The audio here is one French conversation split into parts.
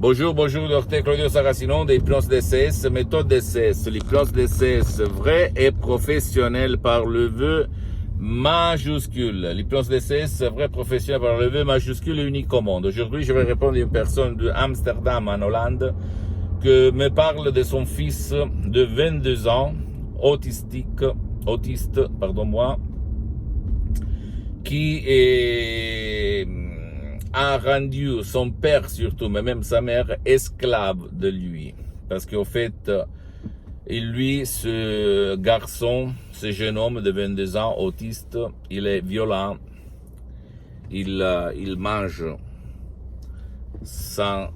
Bonjour, docteur Claudio Saracino de l'hypnose DCS, méthode DCS. L'hypnose DCS vrai et professionnel par le vœu majuscule. L'hypnose DCS vrai professionnel par le vœu majuscule et unique au monde. Aujourd'hui, je vais répondre à une personne de Amsterdam en Hollande qui me parle de son fils de 22 ans, autiste, qui a rendu son père surtout, mais même sa mère, esclave de lui. Parce qu'au fait, lui, ce garçon, ce jeune homme de 22 ans, autiste, il est violent, il mange sans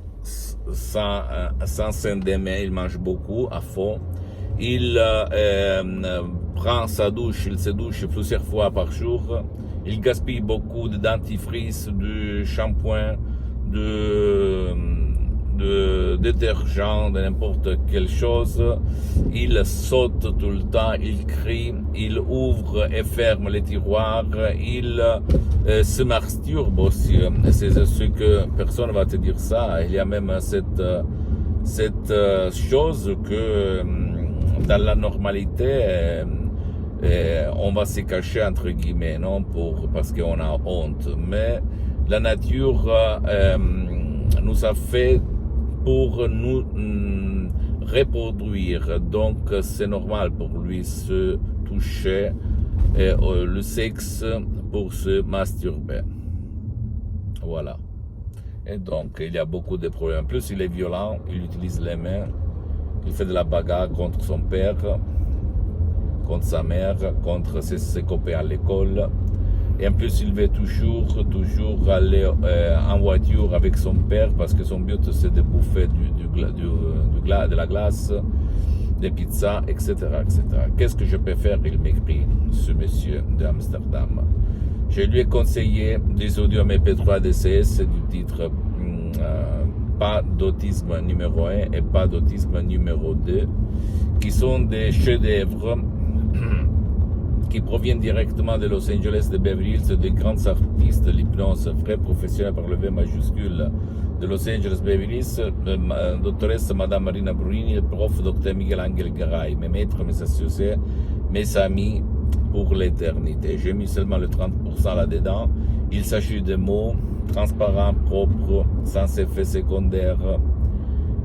s'endormir, il mange beaucoup, à fond. Il prend sa douche, il se douche plusieurs fois par jour. Il gaspille beaucoup de dentifrice, de shampoing, de détergent, de n'importe quelle chose. Il saute tout le temps, il crie, il ouvre et ferme les tiroirs, il se masturbe aussi. C'est ce que personne ne va te dire ça. Il y a même cette chose que dans la normalité, on va se cacher entre guillemets, non, parce qu'on a honte. Mais la nature nous a fait pour nous reproduire. Donc c'est normal pour lui se toucher le sexe pour se masturber. Voilà. Et donc il y a beaucoup de problèmes. En plus il est violent, il utilise les mains, il fait de la bagarre contre son père, contre sa mère, contre ses copains à l'école. Et en plus, il veut toujours aller en voiture avec son père parce que son but, c'est de bouffer de la glace, des pizzas, etc., etc. Qu'est-ce que je peux faire? Il m'écrit, ce monsieur d'Amsterdam. Je lui ai conseillé des audios MP3 DCS du titre pas d'autisme numéro 1 et pas d'autisme numéro 2, qui sont des chefs-d'œuvre qui proviennent directement de Los Angeles, de Beverly Hills, des grands artistes de l'hypnose, vrais professionnels par le V majuscule de Los Angeles, Beverly Hills, doctoresse Madame Marina Brunini, prof Dr Miguel Angel Garay, mes maîtres, mes associés, mes amis pour l'éternité. J'ai mis seulement le 30% là-dedans. Il s'agit de mots transparents, propres, sans effet secondaire,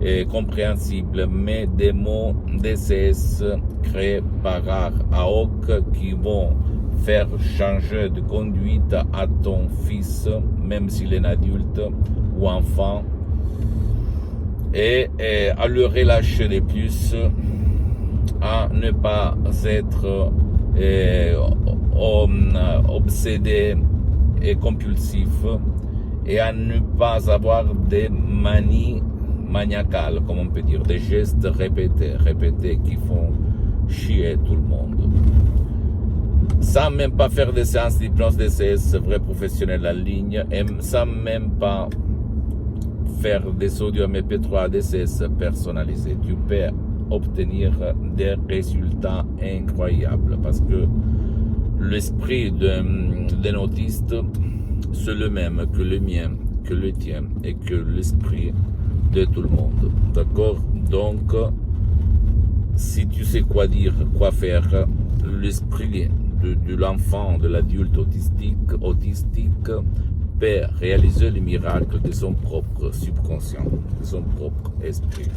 et compréhensibles, mais des mots DCS créés par AOC qui vont faire changer de conduite à ton fils, même s'il est adulte ou enfant, et à le relâcher de plus, à ne pas être obsédé et compulsif, et à ne pas avoir des manies maniacales, comme on peut dire, des gestes répétés qui font chier tout le monde. Sans même pas faire des séances d'hypnose DCS vrai professionnel en ligne, et sans même pas faire des audios MP3 DCS personnalisés. Tu peux obtenir des résultats incroyables parce que l'esprit d'un autiste, c'est le même que le mien, que le tien et que l'esprit de tout le monde. D'accord? Donc, si tu sais quoi dire, quoi faire, l'esprit de l'enfant, de l'adulte autistique peut réaliser le miracle de son propre subconscient, de son propre esprit.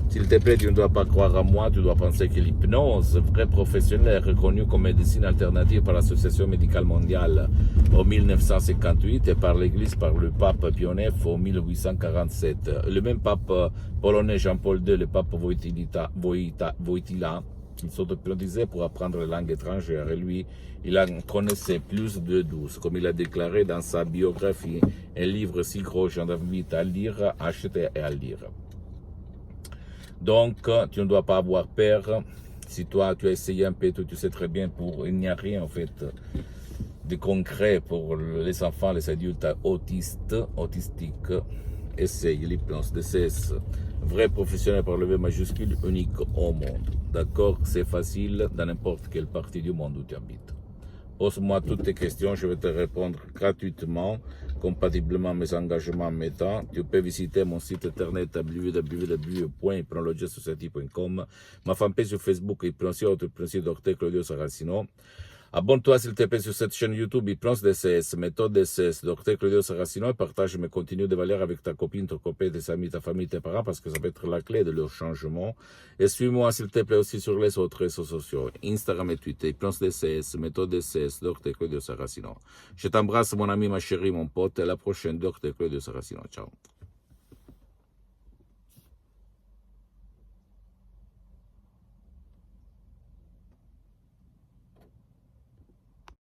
S'il te plaît, tu ne dois pas croire à moi, tu dois penser que l'hypnose, vrai professionnel, reconnue comme médecine alternative par l'Association médicale mondiale en 1958 et par l'Église, par le pape Pie IX en 1847. Le même pape polonais Jean-Paul II, le pape Wojtyla, il s'auto-hypnotisait pour apprendre les langues étrangères et lui, il en connaissait plus de 12, comme il a déclaré dans sa biographie, un livre si gros, j'en invite à lire, à acheter et à lire. Donc, tu ne dois pas avoir peur. Si toi, tu as essayé un peu, tu sais très bien, il n'y a rien en fait de concret pour les enfants, les adultes autistiques. Essaye l'hypnose DCS, vrai professionnel par le V majuscule, unique au monde. D'accord? C'est facile dans n'importe quelle partie du monde où tu habites. Pose-moi toutes tes questions, je vais te répondre gratuitement compatiblement à mes engagements en mes temps. Tu peux visiter mon site internet www.iprologgesociety.com, ma fanpage sur Facebook, Iproncio, Dr. Claudio Saracino. Abonne-toi s'il te plaît sur cette chaîne YouTube, Hypnose DCS, méthode DCS, Dr. Claudio Saracino, et partage mes contenus de valeur avec ta copine, ton copain, tes amis, ta famille, tes parents, parce que ça peut être la clé de leur changement. Et suis-moi s'il te plaît aussi sur les autres réseaux sociaux, Instagram et Twitter, Hypnose DCS, méthode DCS, Dr. Claudio Saracino. Je t'embrasse mon ami, ma chérie, mon pote, et à la prochaine, Dr. Claudio Saracino. Ciao.